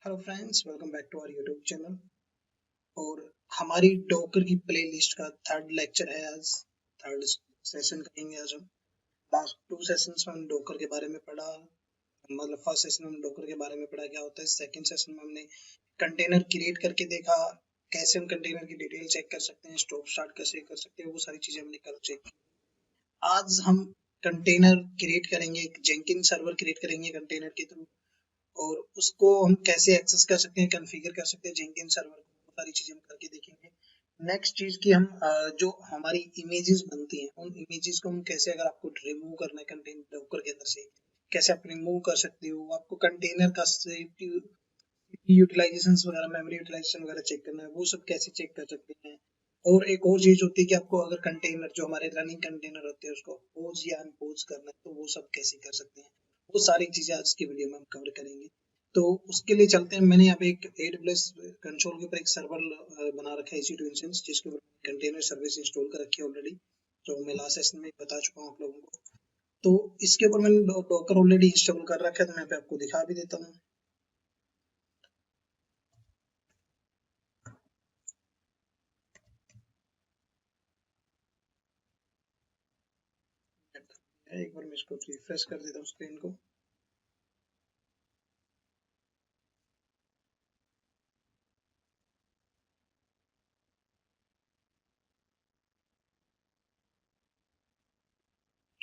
Hello friends, welcome back to our YouTube channel. और हमारी Docker की प्लेलिस्ट का थर्ड लेक्चर है आज। थर्ड सेशन करेंगे आज हम। लास्ट टू सेशंस में हमने डॉकर के बारे में पढ़ा। मतलब फर्स्ट सेशन में हमने डॉकर के बारे में पढ़ा क्या होता है। सेकंड सेशन में हमने कंटेनर क्रिएट करके देखा, कैसे हम कंटेनर की डिटेल चेक कर सकते हैं, स्टॉप स्टार्ट कैसे कर सकते हैं, वो सारी चीजें हमने कल चेक की। आज हम कंटेनर क्रिएट करेंगे, एक जेंकिन सर्वर क्रिएट करेंगे कंटेनर के थ्रू, और उसको हम कैसे एक्सेस कर सकते हैं, कॉन्फ़िगर कर सकते हैं जेंकिन सर्वर को, वो सारी चीजें हम करके देखेंगे। नेक्स्ट चीज की हम जो हमारी इमेजेस बनती हैं उन इमेजेस को हम कैसे, अगर आपको रिमूव करना है कंटेनर डॉकर के अंदर से, कैसे आप रिमूव कर सकते हो। आपको कंटेनर का यूटिलाइजेशन वगैरह, मेमोरी यूटिलाइजेशन वगैरह चेक करना है, वो सब कैसे चेक कर सकते हैं। और एक और चीज होती है कि आपको अगर कंटेनर जो हमारे रनिंग कंटेनर होते हैं उसको पोज या अनपोज करना है, तो वो सब कैसे कर सकते हैं। वो सारी चीजें आज की वीडियो में हम कवर करेंगे। तो उसके लिए चलते हैं। मैंने यहाँ पे एक AWS कंसोल के ऊपर एक सर्वर बना रखा है, EC2 इंस्टेंस, जिसके ऊपर कंटेनर सर्विस इंस्टॉल कर रखी है ऑलरेडी, जो मैं लास्ट सेशन में बता चुका हूँ आप लोगों को। तो इसके ऊपर मैंने डॉकर ऑलरेडी इंस्टॉल कर रखा है, तो मैं यहाँ पे आपको दिखा भी देता हूँ। एक बार मैं इसको रिफ्रेश कर देता हूँ स्क्रीन को।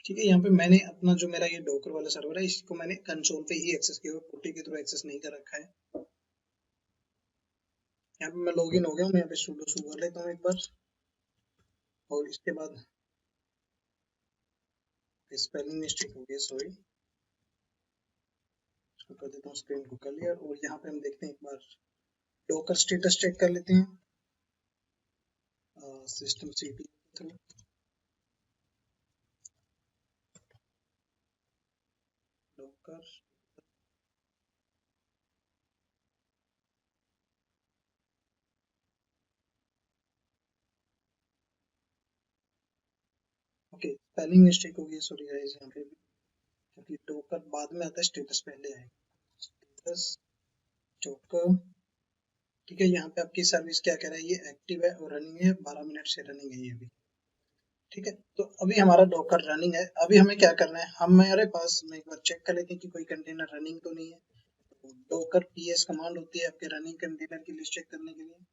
ठीक है, यहाँ पे मैंने अपना जो मेरा ये डॉकर वाला सर्वर है, इसको मैंने कंसोल पे ही एक्सेस किया हुआ, पुट्टी के थ्रू एक्सेस नहीं कर रखा है। यहाँ पे मैं लॉगिन हो गया हूँ। मैं यहाँ पे sudo शुरू कर लेता हूँ एक बार, और इसके बाद स्पेलिंग मिस्टेक हो गई, सॉरी। इसको कर देता हूँ स्क्रीन को क्लियर, और यहाँ पे हम देखते हैं एक बार डॉकर स्टेटस चेक कर लेते हैं सिस्टम सीपी के through. Docker okay, spelling mistake हो गई, सॉरी गाइस। यहाँ पे भी क्योंकि डॉकर बाद में आता है, स्टेटस पहले आएगा। स्टेटस डॉकर, ठीक है। यहाँ पे आपकी सर्विस क्या कह रहा है, ये एक्टिव है और रनिंग है, 12 मिनट से रनिंग है ये भी। ठीक है, तो अभी हमारा डॉकर रनिंग है। अभी हमें क्या करना है, हमारे पास में एक बार चेक कर लेते हैं कि कोई कंटेनर रनिंग तो नहीं है। डॉकर PS कमांड होती है आपके रनिंग कंटेनर की लिस्ट चेक करने के लिए।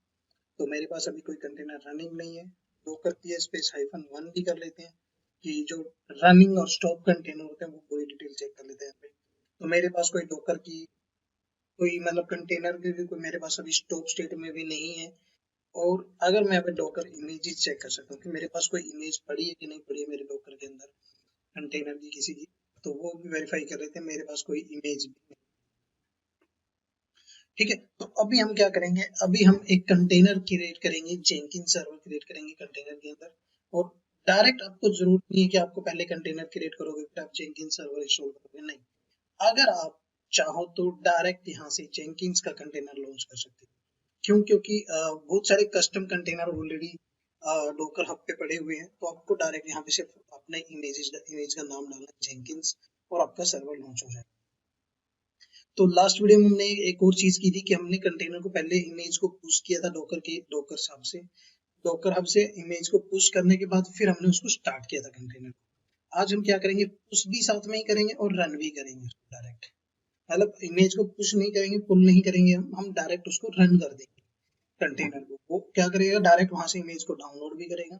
तो मेरे पास अभी कोई कंटेनर रनिंग नहीं है। डॉकर PS स्पेस -1 भी कर लेते हैं कि जो रनिंग और स्टॉप कंटेनर होते हैं वो पूरी डिटेल चेक कर लेते हैं यहाँ पे। तो मेरे पास कोई डॉकर की कोई मतलब कंटेनर की भी कोई मेरे पास अभी स्टॉप स्टेट में भी नहीं है। और अगर मैं यहाँ पे डॉकर इमेजेस चेक कर सकता हूँ कि मेरे पास कोई इमेज पड़ी है कि नहीं पड़ी है मेरे डॉकर के अंदर कंटेनर की किसी की, तो वो भी वेरीफाई कर लेते हैं। मेरे पास कोई इमेज भी नहीं। ठीक है, तो अभी हम क्या करेंगे, अभी हम एक कंटेनर क्रिएट करेंगे, जेंकिन सर्वर क्रिएट करेंगे कंटेनर के अंदर। और डायरेक्ट आपको जरूरत नहीं है कि आपको पहले कंटेनर क्रिएट करोगे फिर आप जेंकिन सर्वर इंस्टॉल करोगे, नहीं। अगर आप चाहो तो डायरेक्ट यहाँ से जेंकिन्स का कंटेनर लॉन्च कर सकते हो। क्यों? क्योंकि बहुत सारे custom container already docker hub पे पड़े हुए हैं, तो आपको डायरेक्ट यहाँ पे सिर्फ अपने इमेज का नाम डालना है जेंकिन्स, और आपका सर्वर लॉन्च हो जाएगा। तो लास्ट वीडियो में हमने एक और चीज की थी कि हमने कंटेनर को पहले इमेज को पुश किया था डोकर हब से। डोकर हब से इमेज को पुश करने के बाद फिर हमने उसको स्टार्ट किया था कंटेनर को। आज हम क्या करेंगे, पुश भी साथ में ही करेंगे और रन भी करेंगे डायरेक्ट। मतलब इमेज को पुश नहीं करेंगे, पुल नहीं करेंगे, हम डायरेक्ट उसको रन कर देंगे कंटेनर को। वो क्या करेगा, डायरेक्ट वहां से इमेज को डाउनलोड भी करेगा,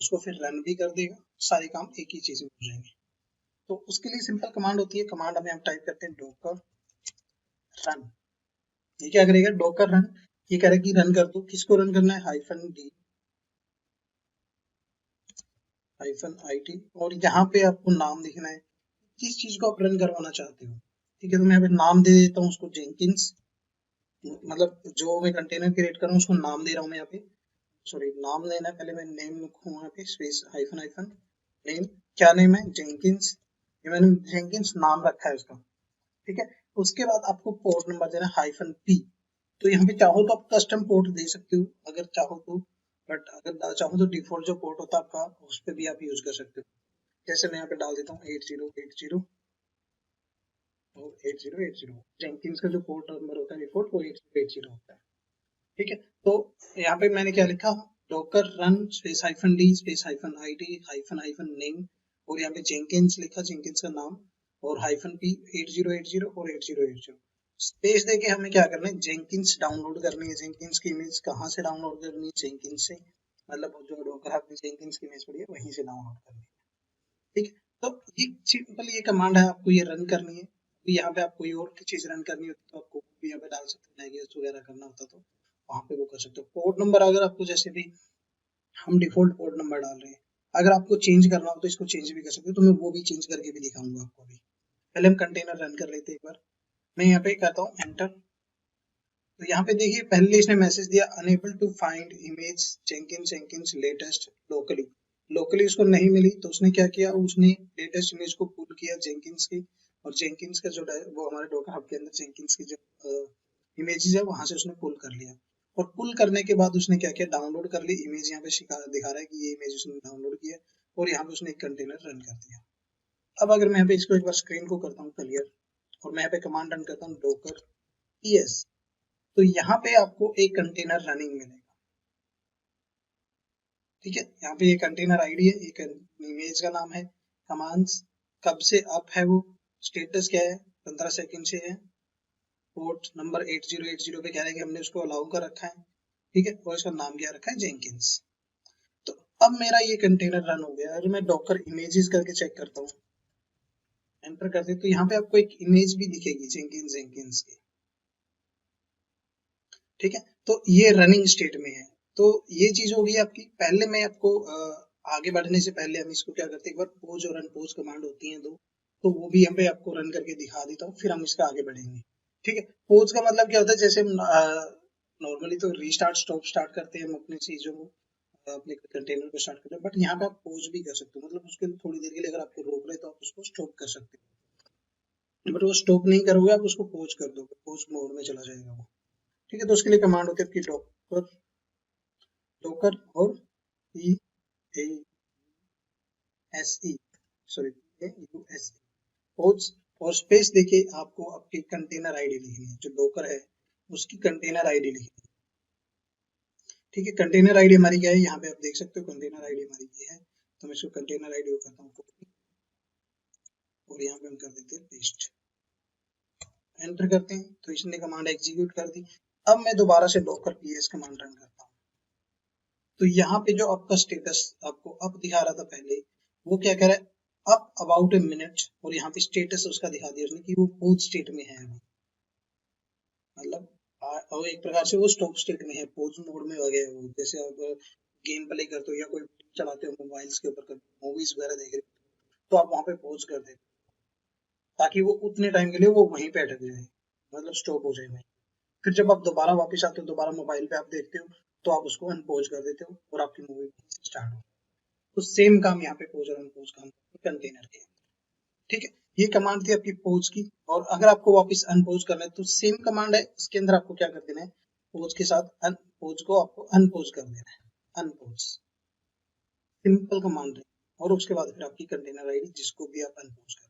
उसको फिर रन भी कर देगा। सारे काम एक ही चीज में हो जाएंगे। तो उसके लिए सिंपल कमांड होती है, कमांड हमें हम टाइप करते हैं डोकर रन। ये क्या करेगा, डोकर रन। ये कह रहा है कि रन कर दो, किसको रन करना है, -d -it, और यहाँ पे आपको नाम लिखना है किस चीज को आप रन करवाना चाहते हो। ठीक है, तो मैं यहाँ पे नाम दे देता हूँ उसको जेंकिन्स। मतलब जो मैं कंटेनर क्रिएट कर रहा हूँ उसको नाम दे रहा हूँ मैं यहाँ पे। सॉरी, नाम लेना है, पहले मैं नेम लिखूँ यहाँ पे स्पेस हाइफन नेम। क्या नेम है, जेंकिन्स। ये मैंने जेंकिन्स नाम रखा है उसका। ठीक है, उसके बाद आपको पोर्ट नंबर देना -p। तो यहाँ पे चाहो तो आप कस्टम पोर्ट दे सकते हो अगर चाहो तो, बट अगर चाहो तो डिफॉल्ट जो पोर्ट होता है आपका उस पर भी आप यूज कर सकते हो। जैसे मैं यहाँ पे डाल देता हूँ 8080। और 8080 जेंकिंस का जो पोर्ट नंबर होता है डिफॉल्ट वो 8080 होता है। ठीक है, तो यहाँ पे मैंने क्या लिखा, Docker run space hyphen D space hyphen ID hyphen hyphen name, और यहाँ पे जेंकिंस लिखा, जेंकिंस का नाम, और हाइफन पी 8080 और 8080 स्पेस देके हमें क्या करना है, जेंकिंस डाउनलोड करनी है। जेंकिंस की इमेज कहाँ से डाउनलोड करनी है, जेंकिंस से, मतलब जो डॉकर हब में जेंकिंस की इमेज पड़ी है वहीं से डाउनलोड करनी है। ठीक है, तो ये सिंपल ये कमांड है, आपको ये रन करनी है। तो यहाँ पे आप कोई और चीज रन करनी होती तो आपको भी यहाँ पे डाल सकते हैं, नेगेट्स वगैरह करना होता तो वहां पे वो कर सकते हो। पोर्ट नंबर अगर आपको, जैसे भी हम डिफॉल्ट पोर्ट नंबर डाल रहे हैं, अगर आपको चेंज करना हो तो इसको चेंज भी कर सकते हो, तो मैं वो भी चेंज करके भी दिखाऊंगा आपको अभी। पहले हम कंटेनर रन कर लेते हैं एक बार। मैं यहाँ पे करता हूँ एंटर। तो यहाँ पे देखिए पहले इसने मैसेज दिया unable to find image Jenkins latest locally. Locally उसको नहीं मिली तो उसने क्या किया, उसने लेटेस्ट इमेज को पुल किया जेंकिंस की, और जेंकिंस का जो वो हमारे डॉकर हब के अंदर जेंकिंस की जो इमेजेस है वहां से उसने पुल कर लिया। और पुल करने के बाद उसने क्या किया, डाउनलोड कर ली इमेज। यहाँ पे दिखा रहा है कि ये इमेज उसने डाउनलोड किया, और यहाँ पे उसने एक कंटेनर रन कर दिया। अब अगर मैं यहाँ पे इसको एक बार स्क्रीन को करता हूँ क्लियर, और मैं यहाँ पे कमांड रन करता हूँ डॉकर पीएस, तो यहाँ पे आपको एक कंटेनर रनिंग मिलेगा। ठीक है, यहाँ पे ये कंटेनर आईडी है, एक इमेज का नाम है, कमांड्स कब से अप है, वो स्टेटस क्या है, 15 सेकंड से है, पोर्ट नंबर 8080 पे कह रहे हैं कि हमने उसको अलाउ कर रखा है। ठीक है, और इसका नाम क्या रखा है, जेंकिंस। तो अब मेरा ये कंटेनर रन हो गया। अगर मैं डॉकर इमेजेस करके चेक करता हूँ, एंटर करते, तो यहाँ पे आपको एक इमेज भी दिखेगी जेंकिंस की। ठीक है, तो ये रनिंग स्टेट में है। तो ये चीज होगी आपकी। पहले मैं आपको आगे बढ़ने से पहले हम इसको क्या करते हैं, एक बार पोज और अनपोज कमांड होती हैं दो, तो वो भी हम पे आपको रन करके दिखा देता हूँ, फिर हम इसका आगे बढ़ेंगे। ठीक है, पोज का मतलब क्या होता है, जैसे हम नॉर्मली तो रीस्टार्ट स्टॉप स्टार्ट करते हैं हम अपनी चीजों को, अपने कंटेनर को स्टार्ट करते हैं, बट यहाँ पे आप पोज भी कर सकते हो, मतलब उसके लिए थोड़ी देर के लिए अगर आपको रोक रहे तो आप उसको स्टॉप कर सकते हो, बट वो स्टॉप नहीं करोगे आप, उसको पोज कर दोगे, पोज मोड में चला जाएगा वो। ठीक है, तो उसके लिए कमांड होती है आपकी डॉकर, डॉकर और E A S E sorry A U S E pause, और स्पेस देके आपको आपकी कंटेनर आईडी लिखनी है, जो डॉकर है उसकी कंटेनर आईडी लिखनी है। ठीक है, कंटेनर आईडी हमारी क्या है, यहाँ पे आप देख सकते हो कंटेनर आईडी हमारी ये है। तो मैं इसको कंटेनर आईडी को करता हूँ कॉपी, और यहाँ पे हम कर देते हैं पेस्ट, एंटर करते हैं, तो इसने कमांड एग्जीक्यूट कर दी। अब मैं दोबारा से डॉकर पीएस कमांड रन करता हूँ। तो यहाँ पे जो आपका स्टेटस आपको अप दिखा रहा था पहले, वो क्या कह रहा है, अप अबाउट ए मिनट, और यहाँ पे स्टेटस उसका दिखा दिया उसने कि वो पोज स्टेट में है अभी, मतलब और एक प्रकार से वो स्टॉप स्टेट में है, पोज मोड में हो गया वो। जैसे आप गेम प्ले करते हो या कोई चलाते हो मोबाइल्स के ऊपर, मूवीज वगैरह देख रहे हो, तो आप वहां पे पोज कर देते हो, ताकि वो उतने टाइम के लिए वो वहीं पे अटक जाए, मतलब स्टॉप हो जाए वहीं। फिर जब आप दोबारा वापस आते हो, दोबारा मोबाइल पे आप देखते हो, तो आप उसको अनपोज कर देते हो और आपकी मूवी स्टार्ट हो। तो सेम काम यहाँ पे पोज और अनपोज काम कंटेनर के। ठीक है, ये कमांड थी आपकी पोज की। और अगर आपको वापस अनपोज करना है तो सेम कमांड है, इसके अंदर आपको क्या कर देना है, पोज के साथ अनपोज को आपको अनपोज कर देना है, अनपोज, सिंपल कमांड है। और उसके बाद फिर आपकी कंटेनर आईडी जिसको भी आप अनपोज कर,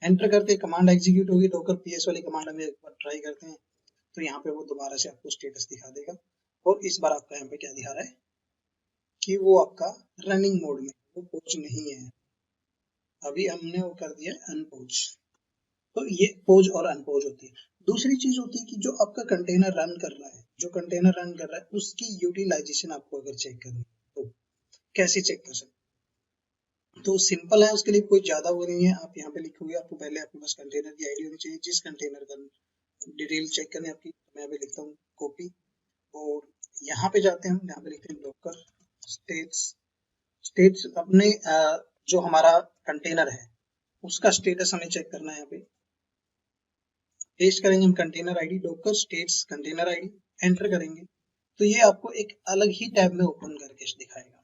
एंटर करते कमांड एग्जीक्यूट होगी। डॉकर पीएस वाली कमांड हम एक बार ट्राई करते हैं, तो यहाँ पे वो दोबारा से आपको स्टेटस दिखा देगा, और इस बार आपका यहाँ पे क्या दिखा रहा है कि वो आपका रनिंग मोड में, वो पोज नहीं है, अभी हमने वो कर दिया अनपोज। तो ये पोज और अनपोज होती है। दूसरी चीज होती है कि जो आपका कंटेनर रन कर रहा है, जो कंटेनर रन कर रहा है उसकी यूटिलाइजेशन आपको अगर चेक करनी है तो कैसे चेक कर सकते हैं? तो सिंपल है, उसके लिए कोई ज्यादा वो नहीं है। आप यहाँ पे लिखोगे, आपको पहले आपके पास कंटेनर की आईडी होनी चाहिए, जिस कंटेनर का डिटेल चेक करनी है आपकी। मैं यहाँ पे लिखता हूँ कॉपी, और यहाँ पे जाते हैं हम, यहाँ पे लिखते हैं डॉकर स्टेट्स। स्टेट्स अपने जो हमारा कंटेनर है उसका स्टेटस हमें चेक करना है। यहाँ पे पेस्ट करेंगे हम container ID, Docker states container ID, enter करेंगे, तो ये आपको एक अलग ही टैब में ओपन करके दिखाएगा।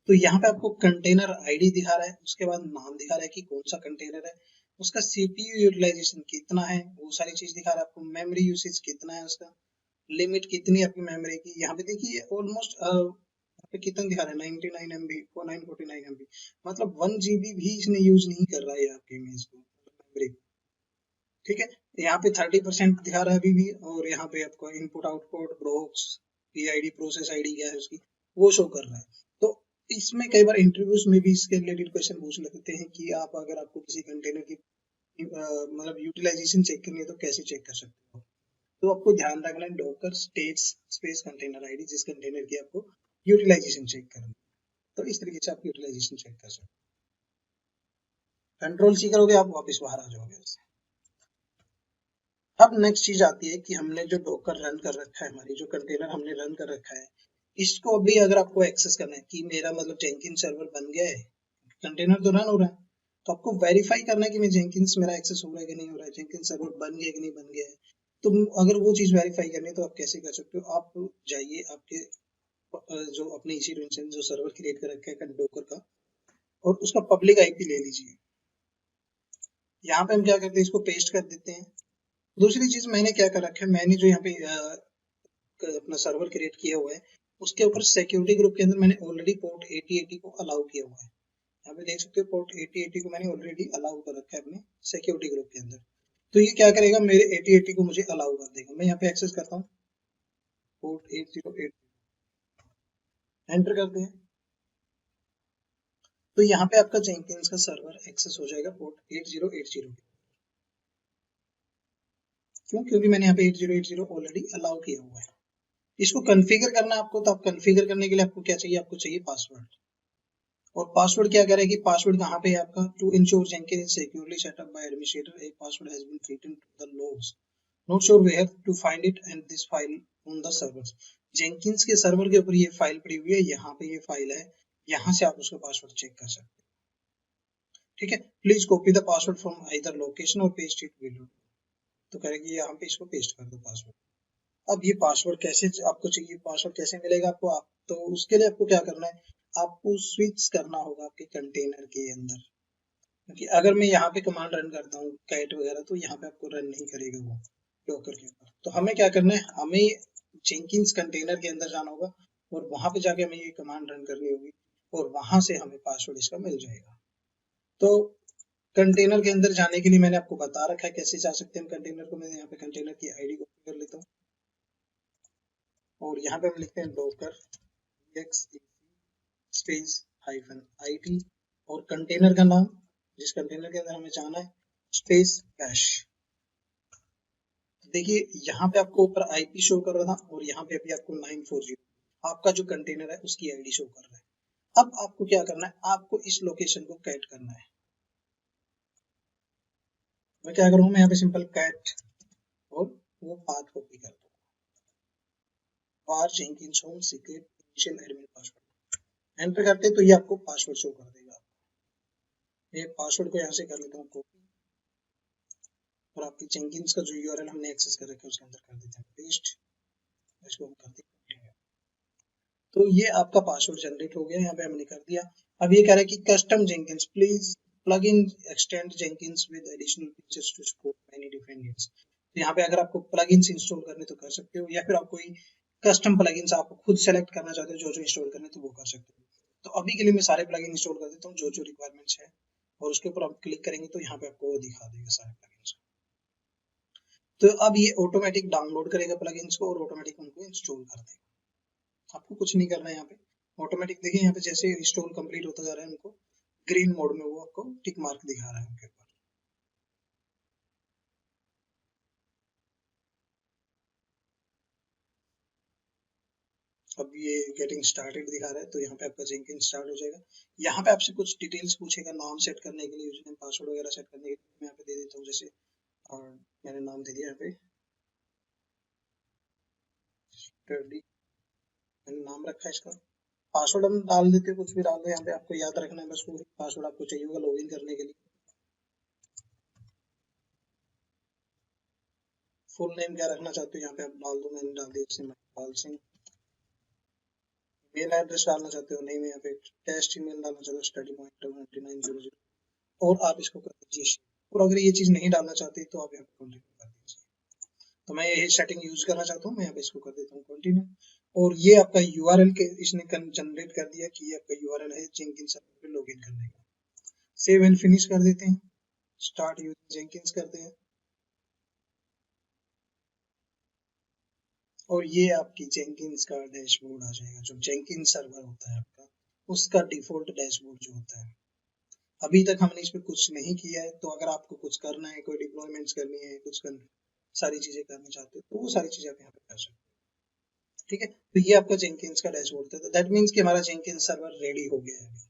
तो यहाँ पे आपको कंटेनर आईडी दिखा रहा है, उसके बाद नाम दिखा रहा है कि कौन सा कंटेनर है, उसका सीपीयू यूटिलाइजेशन कितना है, वो सारी चीज दिखा रहा है आपको, मेमोरी यूसेज कितना है, उसका लिमिट कितनी है आपकी मेमोरी की। यहाँ पे देखिए ऑलमोस्ट कितना दिखा रहा है, 99 MB, 949 MB, मतलब 1 GB भी इसने यूज नहीं कर रहा है आपके इमेज को, मेमोरी। ठीक है, यहाँ पे 30% दिखा रहा है अभी भी, और यहाँ पे आपको input output blocks PID process ID क्या है उसकी वो शो कर रहा है। तो इसमें कई बार इंटरव्यूज में भी इसके रिलेटेड क्वेश्चन पूछ लेते हैं कि आप अगर आपको किसी कंटेनर की मतलब यूटिलाइजेशन चेक करनी है तो कैसे चेक कर सकते हो। तो आपको ध्यान रखना है Docker states space container ID, जिस कंटेनर की आपको यूटिलाइजेशन चेक करनी है, तो इस तरीके से आप यूटिलाइजेशन चेक कर सकते हो। कंट्रोल सी करोगे आप वापस बाहर आ जाओगे उससे। अब नेक्स्ट चीज आती है कि हमने जो डॉकर रन कर रखा है, हमारी जो कंटेनर हमने रन कर रखा है, इसको अभी अगर आपको एक्सेस करना है कि मेरा मतलब जेंकिन सर्वर बन गया है, कंटेनर तो रन हो रहा है, तो आपको वेरीफाई करना है कि मैं जेंकिंस मेरा एक्सेस हो रहा है कि नहीं हो रहा है, जेंकिन सर्वर बन गया कि नहीं बन गया है। तो अगर वो चीज वेरीफाई करनी है तो आप कैसे कर सकते हो, आप जाइए आपके जो अपने EC2 इंस्टेंस जो सर्वर क्रिएट कर रखा है डॉकर का, और उसका पब्लिक आईपी ले लीजिए। यहाँ पे हम क्या करते हैं, इसको पेस्ट कर देते हैं। दूसरी चीज मैंने क्या कर रखा है, मैंने जो यहाँ पे अपना सर्वर क्रिएट किया हुआ है उसके ऊपर सिक्योरिटी ग्रुप के अंदर मैंने ऑलरेडी पोर्ट 8080 को अलाउ किया हुआ है। यहाँ पे देख सकते हो पोर्ट 8080 को मैंने ऑलरेडी अलाउ कर रखा है अपने सिक्योरिटी ग्रुप के अंदर। तो ये क्या करेगा, मेरे 8080 को मुझे अलाउ कर देगा। मैं यहाँ पे एक्सेस करता हूँ पोर्ट 8080, एंटर करते हैं, तो यहाँ पे आपका जेंकिन्स का सर्वर एक्सेस हो जाएगा पोर्ट 8080। क्यों? क्योंकि मैंने यहाँ पे 8080 ऑलरेडी अलाउ किया हुआ है। इसको कॉन्फ़िगर करना है आपको, तो आप कॉन्फ़िगर करने के लिए आपको क्या चाहिए, आपको चाहिए पासवर्ड। और पासवर्ड क्या करेगी, पासवर्ड कहाँ पे है आपका, to ensure Jenkins is securely setup by administrator a password has been written to the logs, not sure where to find it and this file on the servers। Jenkins के server के ऊपर ये file पड़ी हुई है, यहाँ पे ये फाइल है, यहाँ से आप उसका पासवर्ड चेक कर सकते हैं। ठीक है, please copy the password from either location और पेस्ट इट बिलो। तो करेगी यहाँ पे इसको पेस्ट कर दो पासवर्ड। अब ये पासवर्ड कैसे आपको चाहिए, पासवर्ड कैसे मिलेगा आपको, आप तो उसके लिए आपको क्या करना है, आपको स्विच करना होगा आपके कंटेनर के अंदर। क्योंकि अगर मैं यहाँ पे कमांड रन करता हूँ कैट वगैरह, तो यहाँ पे आपको रन नहीं करेगा वो डॉकर के ऊपर। तो हमें क्या करना है, हमें जेंकिन्स कंटेनर के अंदर जाना होगा और वहां पे जाके हमें ये कमांड रन करनी होगी, और वहां से हमें पासवर्ड इसका मिल जाएगा। तो कंटेनर के अंदर जाने के लिए मैंने आपको बता रखा है कैसे जा सकते हैं कंटेनर को। मैं यहाँ पे कंटेनर की आईडी कॉपी कर लेता हूँ, और यहाँ पे हम लिखते हैं डॉकर स्पेस -it, और कंटेनर का नाम जिस कंटेनर के अंदर हमें जाना है स्पेस कैश। देखिए यहाँ पे आपको ऊपर आईपी शो कर रहा था, और यहाँ पे अभी आपको 940 आपका जो कंटेनर है उसकी आईडी शो कर रहा है। अब आपको क्या करना है, आपको इस लोकेशन को कैट करना है। मैं क्या करूँ, मैं यहाँ पे सिंपल कैट और वो पाथ कॉपी कर दूँ, और Jenkins home secret initial admin password enter करते तो ये आपको पासवर्ड शो कर देगा। ये पासवर्ड को यहाँ से कर लेता हूँ कॉपी, और आपकी जेंकिन्स का जो यूआरएल हमने एक्सेस कर रखा है उसके अंदर कर देते हैं पेस्ट, इसको हम करते हैं। तो ये आपका पासवर्ड जनरेट हो गया, यहाँ पे हमने कर दिया। अब ये कह रहा है कि custom Jenkins please plug in extend Jenkins with additional features to support many different needs. तो यहाँ पे अगर आपको प्लगइन्स इंस्टॉल करने तो कर सकते हो, या फिर आप कोई कस्टम प्लगइन्स आप खुद सेलेक्ट करना चाहते हो जो इंस्टॉल करने, तो वो कर सकते हो। तो अभी के लिए मैं सारे प्लगइन इंस्टॉल कर देता हूँ जो रिक्वायरमेंट्स है, और उसके ऊपर आप क्लिक करेंगे तो यहाँ पे आपको वो दिखा देगा सारे प्लगइन्स। तो अब ये ऑटोमेटिक डाउनलोड करेगा प्लगइन्स को और ऑटोमेटिक उनको इंस्टॉल कर देगा। आपको कुछ नहीं करना है यहाँ पे, ऑटोमेटिक देखिए यहाँ पे जैसे इंस्टॉल कंप्लीट होता जा रहा है उनको ग्रीन मोड में वो आपको टिक मार्क दिखा रहा है उनके ऊपर। अब ये गेटिंग स्टार्टेड दिखा रहा है, तो यहाँ पे आपका जेंकिन स्टार्ट हो जाएगा। यहाँ पे आपसे कुछ डिटेल्स पूछेगा नाम सेट करने के लिए, यूजर नेम पासवर्ड वगैरह सेट करने के लिए। मैं यहाँ पे दे देता हूँ जैसे, और मैंने नाम दे दिया यहाँ पे मैंने नाम रखा है इसका। पासवर्ड हम डाल देते हैं, कुछ भी डाल दो, यहाँ पे आपको याद रखना है बस वो पासवर्ड आपको चाहिए होगा लॉगिन करने के लिए। फुल नेम क्या रखना चाहते हो यहाँ पे आप डाल दो, मैंने डाल दिया जैसे महेश सिंह। मेल एड्रेस डालना चाहते हो, नहीं मैं यहाँ पे टेस्ट ईमेल डालना चाहता हूँ study.9900, और आप इसको कर दीजिए। और अगर ये चीज नहीं डालना चाहते तो आप यहाँ पे कंटिन्यू कर दीजिए। तो मैं ये सेटिंग यूज करना चाहता हूँ, मैं यहाँ पे इसको कर देता हूँ कंटिन्यू। और ये आपका यूआरएल के इसने जनरेट कर दिया कि ये आपका यूआरएल है जेंकिन सर्वर पे लॉगिन करने का। सेव एंड फिनिश कर देते हैं, स्टार्ट यूजिंग जेंकिन्स करते हैं। और ये आपकी जेंकिन्स का डैशबोर्ड आ जाएगा, जो जेंकिन्स सर्वर होता है आपका, उसका डिफॉल्ट डैशबोर्ड जो होता है। अभी तक हमने इस पे कुछ नहीं किया है, तो अगर आपको कुछ करना है, कोई डिप्लॉयमेंट्स करनी है, सारी चीजें करना चाहते हो, तो वो सारी चीजें आप यहाँ पे कर सकते हो। ठीक है, तो ये आपका जेंकिन्स का डैशबोर्ड था, दैट मीन्स कि हमारा जेंकिन्स सर्वर रेडी हो गया है अभी।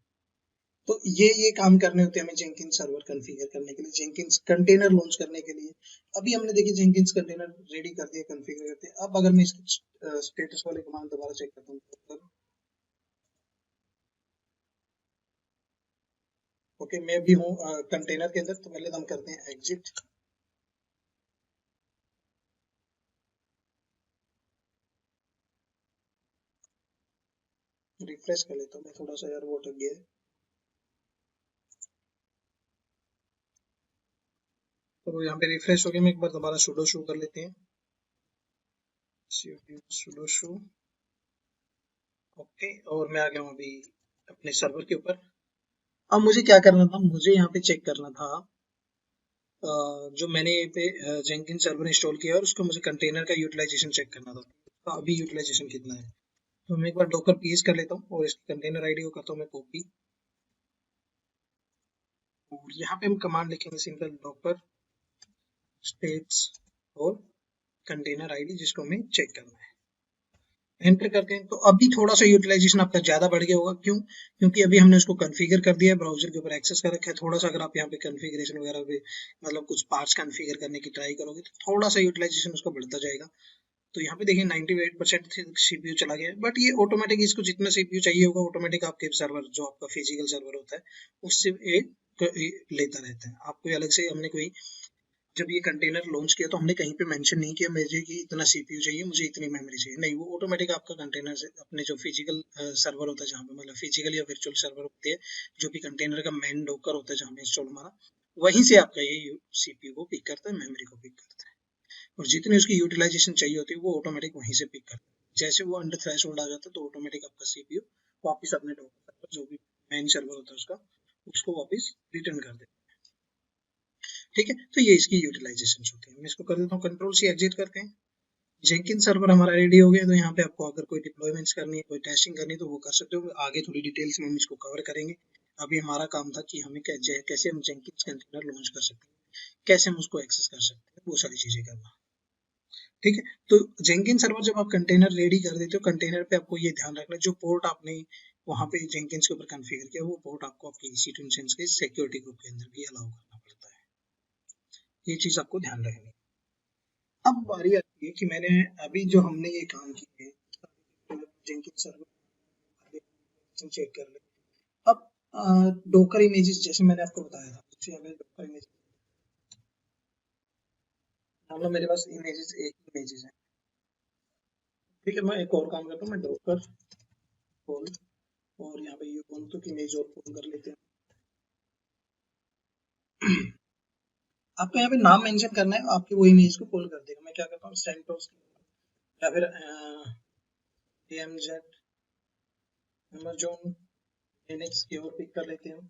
तो ये काम करने होते हैं हमें जेंकिन्स सर्वर कॉन्फ़िगर करने के लिए, जेंकिन्स कंटेनर लॉन्च करने के लिए। अभी हमने देखिए जेंकिन्स कंटेनर रेडी कर दिया, कॉन्फ़िगर करते हैं। अब अगर मैं इसकी स्टेटस वाले कमांड दोबारा चेक करता हूँ, ओके मैं भी हूँ कंटेनर के अंदर, तो पहले तो हम करते हैं एग्जिट, रिफ्रेश कर लेता हूँ मैं, थोड़ा सा यार वो अटक गया है। तो यहाँ पे रिफ्रेश हो गया, मैं एक बार दोबारा सुडो शो कर लेते हैं, सुडो शो, ओके। और मैं आ गया हूँ अभी अपने सर्वर के ऊपर। अब मुझे क्या करना था, मुझे यहाँ पे चेक करना था जो मैंने पे जेंकिन सर्वर इंस्टॉल किया है, और उसको मुझे कंटेनर का यूटिलाइजेशन चेक करना था, तो अभी यूटिलाइजेशन कितना है। तो मैं एक बार डॉकर पीस कर लेता हूँ और इसकी कंटेनर आईडी को करता हूँ मैं कॉपी, और यहाँ पे हम कमांड लिखेंगे सिंपल डॉकर स्टेट्स और कंटेनर आईडी, जिसको हमें चेक करना है। एंटर करते हैं, तो अभी थोड़ा सा यूटिलाइजेशन आपका ज्यादा बढ़ गया होगा, क्यों? क्योंकि अभी हमने उसको कॉन्फ़िगर कर दिया है, ब्राउजर के ऊपर एक्सेस कर रखा है। थोड़ा सा अगर आप यहाँ पे कॉन्फ़िगरेशन वगैरह पे मतलब कुछ पार्ट्स कॉन्फ़िगर करने की ट्राई करोगे, तो थोड़ा सा यूटिलाइजेशन उसका बढ़ता जाएगा। तो यहाँ पे देखिए 98% सीपीयू चला गया है, बट ये ऑटोमेटिक, इसको जितना सीपीयू चाहिए होगा ऑटोमेटिक आपके सर्वर, जो आपका फिजिकल सर्वर होता है, उससे लेता रहता है। आपको अलग से हमने कोई, जब ये कंटेनर लॉन्च किया तो हमने कहीं पे मेंशन नहीं किया मुझे कि इतना सीपीयू चाहिए, मुझे इतनी मेमोरी चाहिए, नहीं, वो ऑटोमेटिक आपका कंटेनर से अपने जो फिजिकल सर्वर होता है, जहाँ पे मतलब फिजिकल या वर्चुअल सर्वर होते हैं, जो भी कंटेनर का मेन डोकर होता है जहाँ पे इंस्टॉल हमारा, वहीं से आपका ये सीपीयू को पिक करता है, मेमोरी को पिक करता है, और जितनी उसकी यूटिलाइजेशन चाहिए होती है वो ऑटोमेटिक वहीं से पिक करता है। जैसे वो अंडर थ्रेशोल्ड आ जाता है, तो ऑटोमेटिक आपका सीपीयू वापस अपने डोकर, जो भी मेन सर्वर होता है उसका, उसको वापस रिटर्न कर देता है। ठीक है, तो ये इसकी यूटिलाइजेशन होती है। मैं इसको कर देता हूँ कंट्रोल सी, एग्जिट करते हैं। जेंकिन सर्वर हमारा रेडी हो गया, तो यहाँ पे आपको अगर कोई डिप्लॉयमेंट्स करनी है, कोई टेस्टिंग करनी है, तो वो कर सकते हो। आगे थोड़ी डिटेल्स में हम इसको कवर करेंगे। अभी हमारा काम था कि हमें कैसे हम जेंकिन्स कंटेनर लॉन्च कर सकते हैं, कैसे हम उसको एक्सेस कर सकते हैं, वो सारी चीजें करना। ठीक है, तो जेंकिन सर्वर जब आप कंटेनर रेडी कर देते हो, कंटेनर पे आपको ये ध्यान रखना, जो पोर्ट आपने वहां पे जेंकिन्स के ऊपर कॉन्फ़िगर किया, वो पोर्ट आपको आपके EC2 इंस्टेंस के सिक्योरिटी ग्रुप के अंदर भी अलाउ करना पड़ता है। ये चीज आपको ध्यान रखनी है। अब बारी आती है कि मैंने अभी जो हमने ये काम किए हैं, जेंकिन सर्वर चेक कर ले। अब डोकर इमेजेस, जैसे मैंने आपको बताया था, जैसे अगर डोकर इमेज, मतलब मेरे पास इमेजेस, एक इमेजेस है। ठीक है, मैं एक और काम करता हूँ, मैं डोकर खोल, और यहाँ पे ये बोलता हूँ कि इमेज और खोल कर लेते हैं। आपको यहाँ पे नाम मेंशन करना है, आपकी वो इमेज को पुल कर देगा। मैं क्या करता हूँ, सेंटोस या फिर AMZ अमेजोन लिनक्स की ओर पिक कर लेते हैं,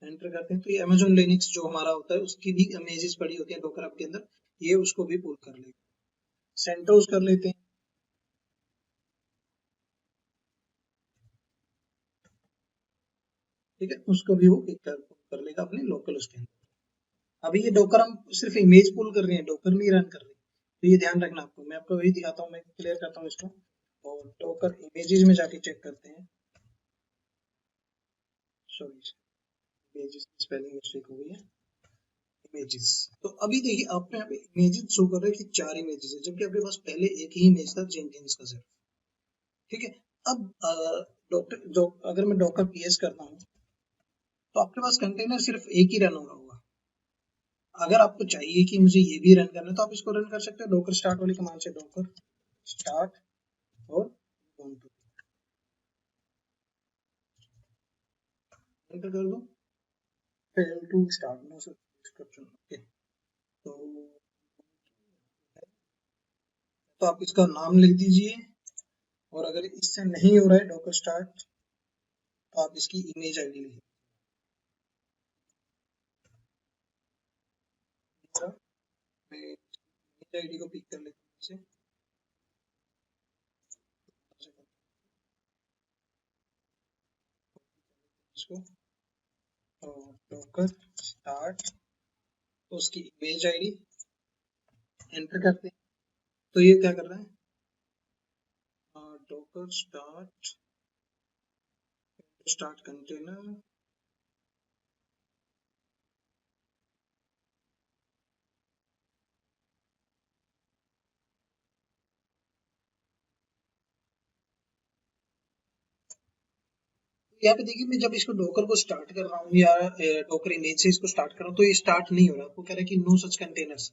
एंटर करते हैं, तो ये अमेजोन लिनक्स जो हमारा होता है उसकी भी इमेजेस पड़ी होती है डॉकर के अंदर, ये उसको भी पुल कर लेगा। सेंटोस कर लेते हैं, ठीक है, उसको भी वो पिक कर लेगा अपने लोकल उसके अंदर। अभी ये डॉकर हम सिर्फ इमेज पुल कर रहे हैं, डॉकर नहीं रन कर रहे, तो ये ध्यान रखना आपको। मैं आपको वही दिखाता हूँ, मैं क्लियर करता हूँ इसको, और डॉकर इमेजेस में जाके चेक करते हैं। सॉरी, इमेजेस की स्पेलिंग मिस्टेक हो गई है, इमेजेस। तो अभी देखिए आपको यहाँ पे इमेजेस शो कर रहे हैं कि 4 इमेजेस है, जबकि आपके पास पहले एक ही इमेज था जेंकिन्स का सिर्फ। ठीक है, अब डॉक्टर जो, अगर मैं डॉकर PS करता हूँ, तो आपके पास कंटेनर सिर्फ एक ही रन हो रहा होगा। अगर आपको चाहिए कि मुझे ये भी रन करना है, तो आप इसको रन कर सकते हो डॉकर स्टार्ट वाली कमांड से, डॉकर स्टार्ट और एंटर कर दो, fail to start no subscription, okay. तो आप इसका नाम लिख दीजिए, और अगर इससे नहीं हो रहा है डॉकर स्टार्ट, तो आप इसकी इमेज आईडी लिखिए। मैं इमेज आईडी को पिक कर लेता हूँ इसे, इसको डॉकर स्टार्ट, तो उसकी इमेज आईडी एंटर करते हैं। तो ये क्या कर रहा है, डॉकर स्टार्ट कंटेनर, यहाँ पे देखिए मैं जब इसको डॉकर को स्टार्ट कर रहा हूँ या डॉकर इमेज से इसको स्टार्ट कर रहा हूँ तो ये स्टार्ट नहीं हो रहा, आपको कह रहा है कि नो सच कंटेनर्स।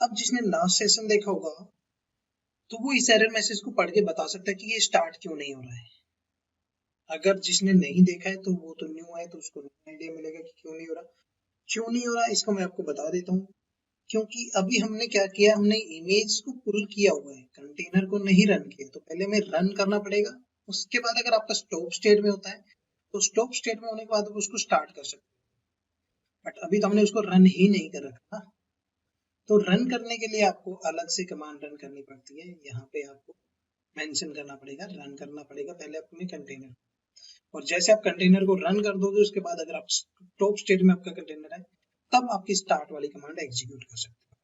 अब जिसने लास्ट सेशन देखा होगा तो वो इस एरर मैसेज को पढ़ के बता सकता है कि ये स्टार्ट क्यों नहीं हो रहा है। अगर जिसने नहीं देखा है तो वो तो न्यू है तो उसको नहीं आइडिया मिलेगा कि क्यों नहीं हो रहा। क्यों नहीं हो रहा इसको मैं आपको बता देता हूँ। क्योंकि अभी हमने क्या किया, हमने इमेज को पुल किया हुआ है, कंटेनर को नहीं रन किया, तो पहले हमें रन करना पड़ेगा। उसके बाद अगर आपका स्टॉप स्टेट में होता है तो स्टॉप स्टेट में होने के बाद आप उसको स्टार्ट कर सकते हैं, बट अभी तो हमने उसको रन ही नहीं कर रखा। तो रन करने के लिए आपको अलग से कमांड रन करनी पड़ती है, यहाँ पे आपको मेंशन करना पड़ेगा, रन करना पड़ेगा पहले अपने कंटेनर। और जैसे आप कंटेनर को रन कर दोगे उसके बाद अगर आप टॉप स्टेट में आपका कंटेनर है तब आपकी स्टार्ट वाली कमांड एग्जीक्यूट कर सकते हो।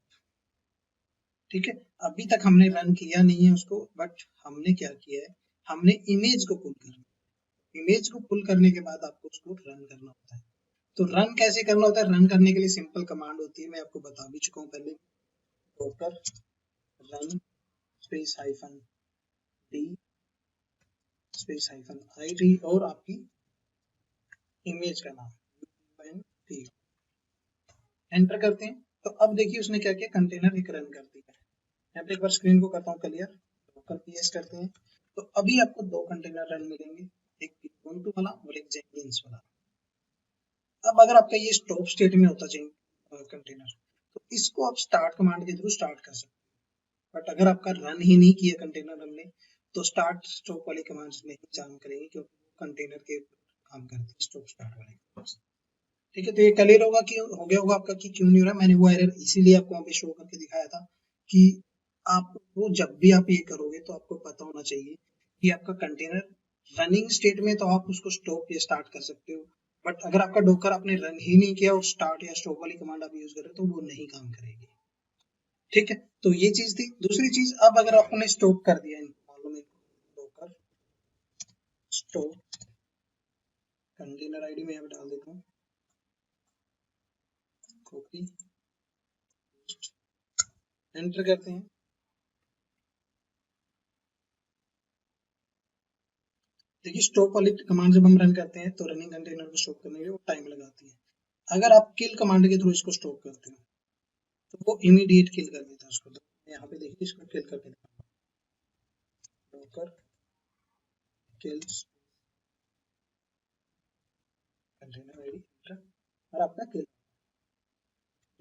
ठीक है, अभी तक हमने रन किया नहीं है उसको, बट हमने क्या किया है, हमने इमेज को पुल करना, इमेज को पुल करने के बाद आपको उसको रन करना होता है। तो रन कैसे करना होता है, रन करने के लिए सिंपल कमांड होती है, मैं आपको बता भी चुका हूँ पहले, Docker run space hyphen D space hyphen ID और आपकी इमेज का नाम एंटर करते हैं। तो अब देखिए उसने क्या किया, कंटेनर एक रन कर दिया है। यहाँ पे एक बार स्क्रीन को करता हूँ क्लियर, डॉकर पीएस करते हैं। तो अभी आपको दो कंटेनर रन मिलेंगे, एक ubuntu वाला और एक जेनकिंस वाला। अब अगर आपका ये स्टॉप स्टेट में होता कंटेनर तो इसको आप स्टार्ट कमांड के थ्रू स्टार्ट कर सकते हैं, बट अगर आपका रन ही नहीं किया कंटेनर हमने तो स्टार्ट स्टॉप वाली कमांड नहीं काम करेंगे, क्योंकि कंटेनर के काम करती है स्टॉप स्टार्ट वाली। ठीक है, तो ये क्लियर होगा कि हो गया होगा आपका कि क्यों नहीं हो रहा। मैंने वो एरर इसीलिए आपको वहां पे शो करके दिखाया था कि आपको जब भी आप ये करोगे तो आपको पता होना चाहिए कि आपका कंटेनर रनिंग स्टेट में तो आप उसको स्टॉप या स्टार्ट कर सकते हो, बट अगर आपका डोकर आपने रन ही नहीं किया और स्टार्ट या स्टॉप वाली कमांड आप यूज कर रहे हो तो वो नहीं काम करेगी। ठीक है, तो ये चीज थी। दूसरी चीज, अब अगर आपने स्टॉप कर दिया मालूम है डोकर स्टॉप कंटेनर आईडी में यहाँ पे डाल देता हूँ, कॉपी एंटर करते हैं। देखिए स्टॉप वाली कमांड जब हम रन करते हैं तो रनिंग कंटेनर को स्टॉप करने के लिए वो टाइम लगाती है। अगर आप किल कमांड के थ्रू इसको स्टॉप करते हो तो वो इमीडिएट किल कर देता है उसको। तो यहाँ पे देखिए इसको किल करके डॉकर किल्स कंटेनर आईडी और आपका किल।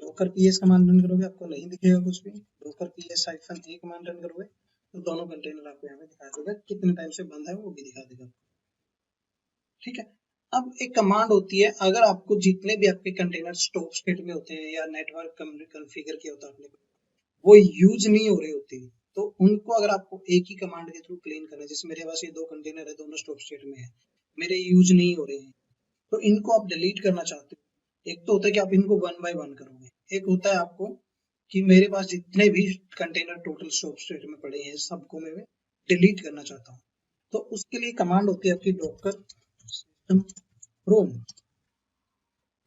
डॉकर पीएस कमांड रन करोगे आपको नहीं दिखेगा कुछ भी, डॉकर पीएस हाइफन ए कमांड रन करोगे तो दोनों कंटेनर आपको यहाँ पे दिखा देगा, कितने टाइम से बंद है वो भी दिखा देगा। ठीक है, अब एक कमांड होती है, अगर आपको जितने भी आपके कंटेनर स्टॉप स्टेट में होते हैं या नेटवर्क कॉन्फ़िगर किया होता है आपने वो यूज नहीं हो रहे होते, तो उनको अगर आपको एक ही कमांड के थ्रू क्लीन करना है, जैसे मेरे पास ये दो कंटेनर है दोनों स्टॉप स्टेट में है, मेरे यूज नहीं हो रहे हैं, तो इनको आप डिलीट करना चाहते हो। एक तो होता है कि आप इनको वन बाय वन करोगे, एक होता है आपको कि मेरे पास जितने भी कंटेनर टोटल स्टॉप स्टेट में पड़े हैं सबको मैं डिलीट करना चाहता हूँ। तो उसके लिए कमांड होती है आपकी डॉकर सिस्टम रोम।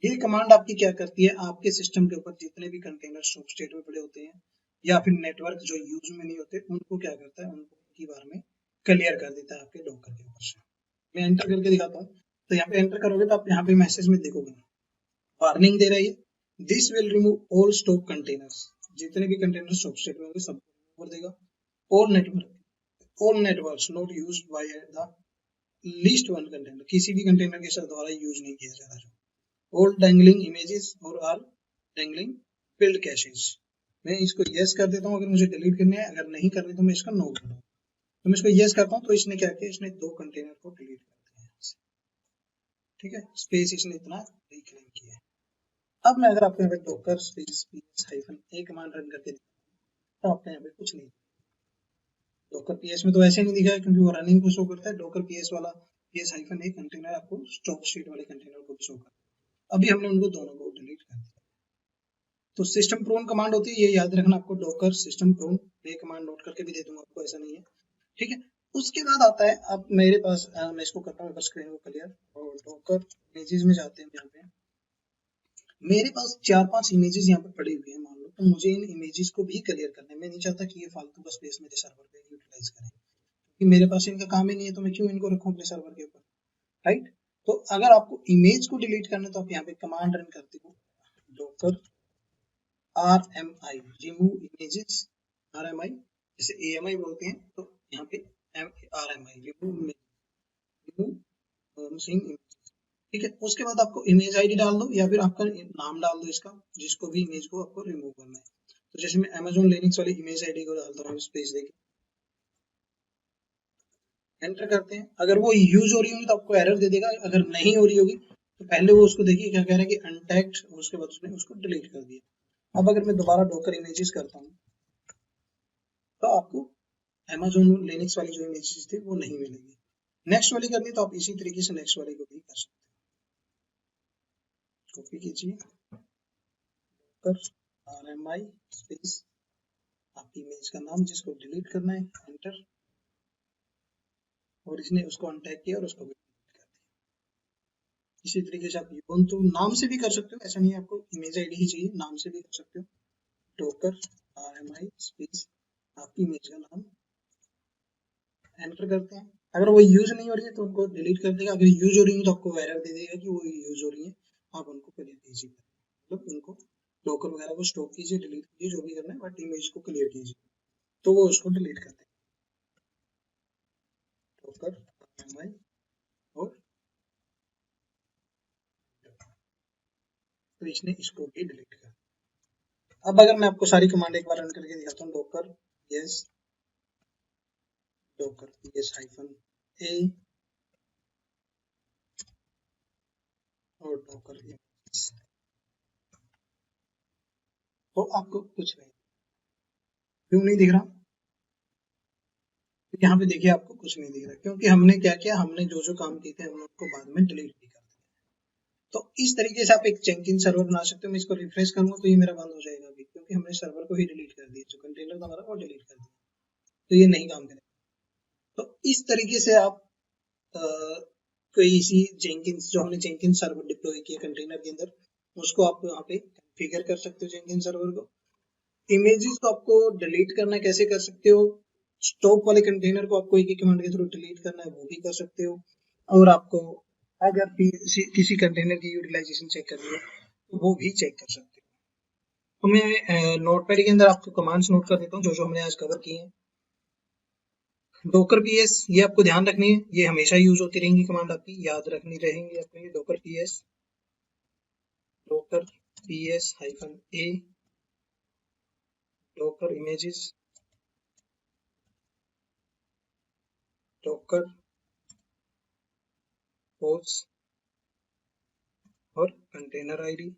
ये कमांड आपकी क्या करती है, आपके सिस्टम के ऊपर जितने भी कंटेनर स्टॉप स्टेट में पड़े होते हैं या फिर नेटवर्क जो यूज में नहीं होते उनको क्या करता है, उनको एक ही बार में क्लियर कर देता है आपके डॉकर के ऊपर से। मैं एंटर करके दिखाता हूँ। तो यहाँ पे एंटर करोगे तो आप यहाँ पे मैसेज में देखोगे वार्निंग दे रही है this will remove all stop containers, जितने भी कंटेनर स्टॉप स्टेट में होंगे सब कर देगा। All networks not used by the least one container, किसी भी कंटेनर के साथ द्वारा यूज नहीं किया जा रहा। All dangling images or are dangling filled caches। मैं इसको यस कर देता हूँ अगर मुझे डिलीट करना है, अगर नहीं करनी तो मैं इसका नो कर दूँ। तो मैं इसको यस करता हूँ तो इसने क्या किया, इसने दो कंटेनर को डिलीट कर दिया। ठीक है, स्पेस इसने इतना रिक्लेम किया है। अब मैं अगर आपको यहाँ पे डॉकर स्पेस पीएस हाइफन ए कमांड रन करके तो आपको यहाँ पे कुछ नहीं, डॉकर पीएस में तो ऐसे नहीं दिखा है क्योंकि वो रनिंग को शो करता है। डॉकर पीएस वाला -a कंटेनर आपको स्टॉप स्टेट वाले कंटेनर को भी शो कर। अभी हमने उनको दोनों को डिलीट कर दिया। तो सिस्टम प्रोन कमांड होती है, ये याद रखना आपको, डॉकर सिस्टम प्रोन, ये कमांड नोट करके भी दे दूंगा आपको, ऐसा नहीं है, ठीक है। उसके बाद आता है, अब मेरे पास मैं इसको करता हूँ स्क्रीन को क्लियर और डॉकर इमेजेस में जाते हैं। यहाँ पे मेरे पास 4-5 इमेजेस यहाँ पे पड़ी हुई है मान लो, तो मुझे इन इमेजेस को भी क्लियर करना है। मैं नहीं चाहता कि ये फालतू का स्पेस मेरे सर्वर पे यूटिलाइज करें, क्योंकि मेरे पास इनका काम ही नहीं है, तो मैं क्यों इनको रखूं अपने सर्वर के ऊपर, राइट। तो अगर आपको इमेज को डिलीट करना है तो आप यहाँ पे कमांड रन करते हो, Docker RMI remove images, RMI जैसे AMI बोलते हैं, तो यहाँ पे RMI रिमूव मशीन इमेज, ठीक है। उसके बाद आपको इमेज आईडी डाल दो या फिर आपका नाम डाल दो इसका, जिसको भी इमेज को आपको रिमूव करना है। तो जैसे मैं Amazon लिनक्स वाली इमेज आईडी को डालता हूँ स्पेस देके, एंटर करते हैं। अगर वो यूज हो रही होगी तो आपको एरर दे देगा, अगर नहीं हो रही होगी तो पहले वो उसको देखिए क्या कह रहा है कि अनटैग्ड, उसके बाद उसने उसको डिलीट कर दिया। अब अगर मैं दोबारा डॉकर इमेजेस करता हूँ तो आपको Amazon लिनक्स वाली जो इमेजेस थी वो नहीं मिलेगी। नेक्स्ट वाली करनी तो आप इसी तरीके से नेक्स्ट वाली को भी कर सकते हैं। कॉपी कीजिए, डॉकर RMI स्पेस आपकी इमेज का नाम जिसको डिलीट करना है, एंटर, और इसने उसको अनटैग किया और उसको भी डिलीट कर दिया। इसी तरीके से आप ubuntu नाम से भी कर सकते हो, ऐसा नहीं है आपको इमेज आईडी ही चाहिए, नाम से भी कर सकते हो, डॉकर RMI स्पेस आपकी इमेज का नाम, एंटर करते हैं। अगर वो यूज नहीं हो रही है तो उनको डिलीट कर देगा, अगर यूज हो रही है तो आपको एरर दे देगा कि वो यूज हो रही है, आप उनको क्लियर कीजिए, मतलब उनको डॉकर वगैरह को स्टॉप कीजिए, डिलीट कीजिए, जो भी करना है, बट इमेज को क्लियर कीजिए, तो वो उसको डिलीट करते हैं, डॉकर RMI और तो इसने इसको भी डिलीट कर। अब अगर मैं आपको सारी कमांड एक बार रन करके दिखाता हूँ, Docker yes, Docker yes -a और डॉकर इमेज, तो आपको कुछ नहीं, क्यों नहीं दिख रहा? तो यहाँ पे देखिए आपको कुछ नहीं दिख रहा, क्योंकि हमने क्या किया, हमने जो जो काम किए थे हमने उनको बाद में डिलीट भी कर दिया। तो इस तरीके से आप एक जेंकिन्स सर्वर बना सकते हो। मैं इसको रिफ्रेश करूंगा तो ये मेरा बंद हो जाएगा अभी, क्योंकि हमने सर्वर को ही डिलीट कर दिया, जो कंटेनर था हमारा वो डिलीट कर दिया, तो ये नहीं काम करेगा। तो इस तरीके से आप कोई इसी जेंकिन्स, जो हमने जेंकिन्स सर्वर डिप्लॉय किया कंटेनर के अंदर, उसको आप यहाँ पे कॉन्फ़िगर कर सकते हो जेंकिन्स सर्वर को। इमेजेस को आपको डिलीट करना है, कैसे कर सकते हो, स्टॉक वाले कंटेनर को आपको एक ही कमांड के थ्रू डिलीट करना है, वो भी कर सकते हो। और आपको अगर किसी कंटेनर की यूटिलाइजेशन चेक करनी है तो वो भी चेक कर सकते हो। तो मैं नोटपैड के अंदर आपको कमांड्स नोट कर देता हूँ जो जो हमने आज कवर किए हैं। डॉकर पीएस, ये आपको ध्यान रखनी है, ये हमेशा यूज होती रहेंगी कमांड, आपकी याद रखनी रहेंगी अपनी, docker PS, docker PS -a, docker images, docker post और container ID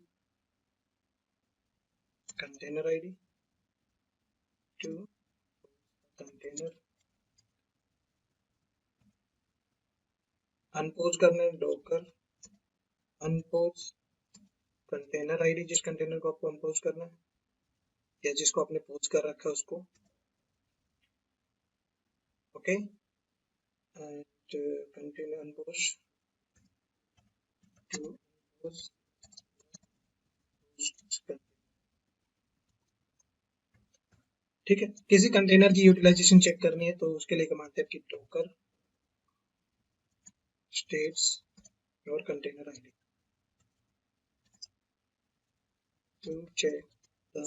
to container, unpause करना है, डॉकर अनपोज कंटेनर आईडी, जिस कंटेनर को आपको अनपोज करना है या जिसको आपने पोज कर रखा है उसको, okay, and container unpause to pause, ठीक है। किसी कंटेनर की यूटिलाइजेशन चेक करनी है तो उसके लिए कमांड है आपकी डॉकर स्टेट्स और container ID to check the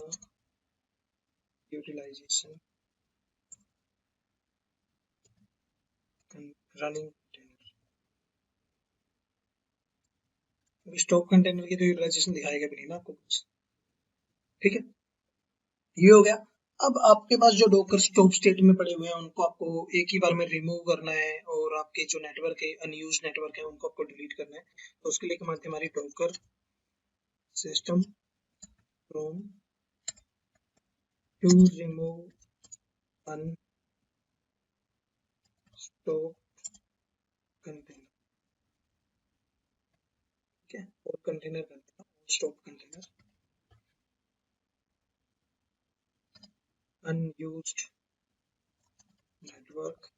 utilisation running container. Stock container की तो यूटिलाइजेशन दिखाएगा भी नहीं ना आपको कुछ, ठीक है। ये हो गया। अब आपके पास जो डॉकर स्टॉप स्टेट में पड़े हुए हैं उनको आपको एक ही बार में रिमूव करना है, और आपके जो नेटवर्क है, अनयूज्ड नेटवर्क है, उनको आपको डिलीट करना है। तो उसके लिए कमांड है हमारी Docker system from to remove unstop container, ठीक है, और कंटेनर कर देना स्टॉप कंटेनर अनयूज्ड नेटवर्क।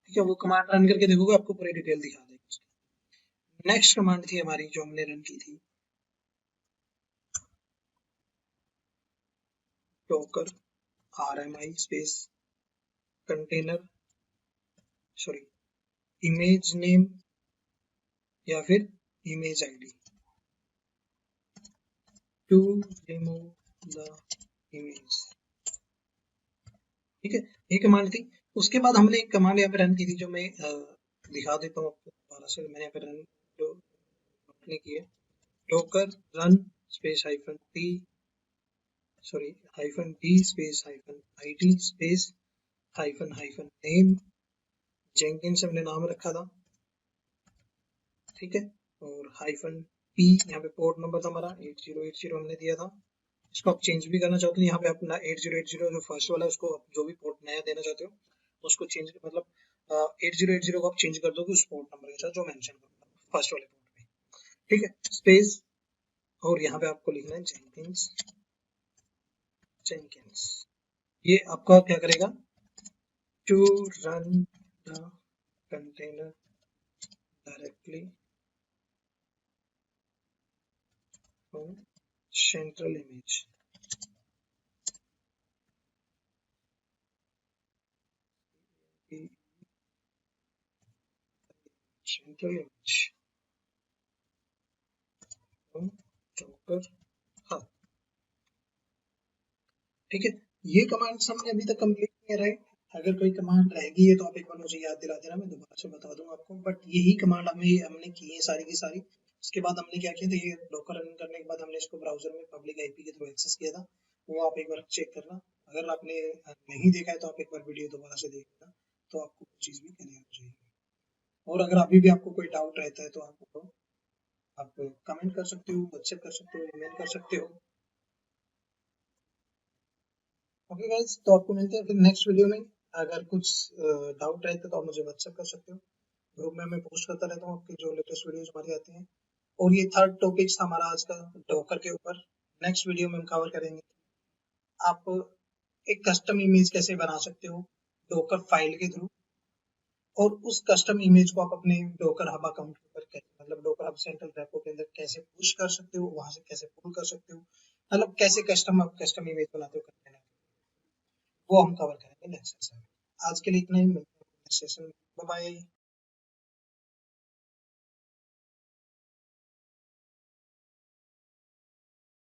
ठीक है, वो कमांड रन करके देखोगे आपको पूरी डिटेल दिखा देगा। नेक्स्ट कमांड थी हमारी जो हमने रन की थी, Docker RMI space container sorry image name या फिर image ID to remove the image. ठीक है, ये कमांड थी। उसके बाद हमने एक कमांड यहाँ पे रन की थी जो मैं दिखा देता हूँ आपको दोबारा से। मैंने यहाँ पे रन जो अपने की है, Docker run space hyphen D space hyphen ID space hyphen hyphen name, Jenkins हमने नाम रखा था। ठीक है, और हाइफन पी यहाँ पे पोर्ट नंबर था हमारा 8080 हमने दिया था। इसको आप चेंज भी करना चाहते हो, यहाँ पे अपना 8080 जो फर्स्ट वाला है उसको जो भी पोर्ट नया देना चाहते हो उसको चेंज मतलब 8080 को आप चेंज कर दोगे उस पोर्ट नंबर के साथ जो मेंशन करूंगा फर्स्ट वाले पोर्ट पे। ठीक है, स्पेस और यहाँ पे आपको लिखना है जेंकिंस। ये आपका क्या करेगा, to run the container directly from central image. Central image Docker hub. ठीक है, ये कमांड्स हमने अभी तक कंप्लीट किया, राइट। अगर कोई कमांड रह गई है तो आप एक बार मुझे याद दिला देना, मैं दोबारा से बता दूंगा आपको। बट यही कमांड हमने की है सारी की सारी। उसके बाद हमने क्या किया था, ये डॉकर रन करने के बाद हमने इसको ब्राउजर में पब्लिक आईपी के थ्रू एक्सेस किया था। वो आप एक बार चेक करना, अगर आपने नहीं देखा है तो आप एक बार वीडियो दोबारा से देखना, तो आपको चीज भी क्लियर हो जाएगी। और अगर अभी भी आपको कोई डाउट रहता है तो आप कमेंट कर सकते हो, व्हाट्सएप कर सकते हो, ईमेल कर सकते हो। ओके गाइस, तो आपको मिलते हैं फिर नेक्स्ट वीडियो में। अगर कुछ डाउट रहता है तो आप मुझे व्हाट्सएप कर सकते हो, ग्रुप में मैं पोस्ट करता रहता हूँ आपकी जो लेटेस्ट वीडियोस हमारी आती हैं। और ये थर्ड टॉपिक था हमारा आज का डॉकर के ऊपर। नेक्स्ट वीडियो में हम कवर करेंगे आप एक कस्टम इमेज कैसे बना सकते हो डॉकर फाइल के थ्रू, और उस कस्टम इमेज को आप अपने डॉकर हब अकाउंट के ऊपर कैसे मतलब डॉकर हब सेंट्रल रेपो के अंदर कैसे पुश कर सकते हो, वहां से कैसे पुल कर सकते हो, मतलब कैसे कस्टम इमेज बनाते हो कंटेनर, वो हम कवर करेंगे नेक्स्ट सेशन में। आज के लिए इतना ही, मिलते हैं नेक्स्ट सेशन में। Bye bye.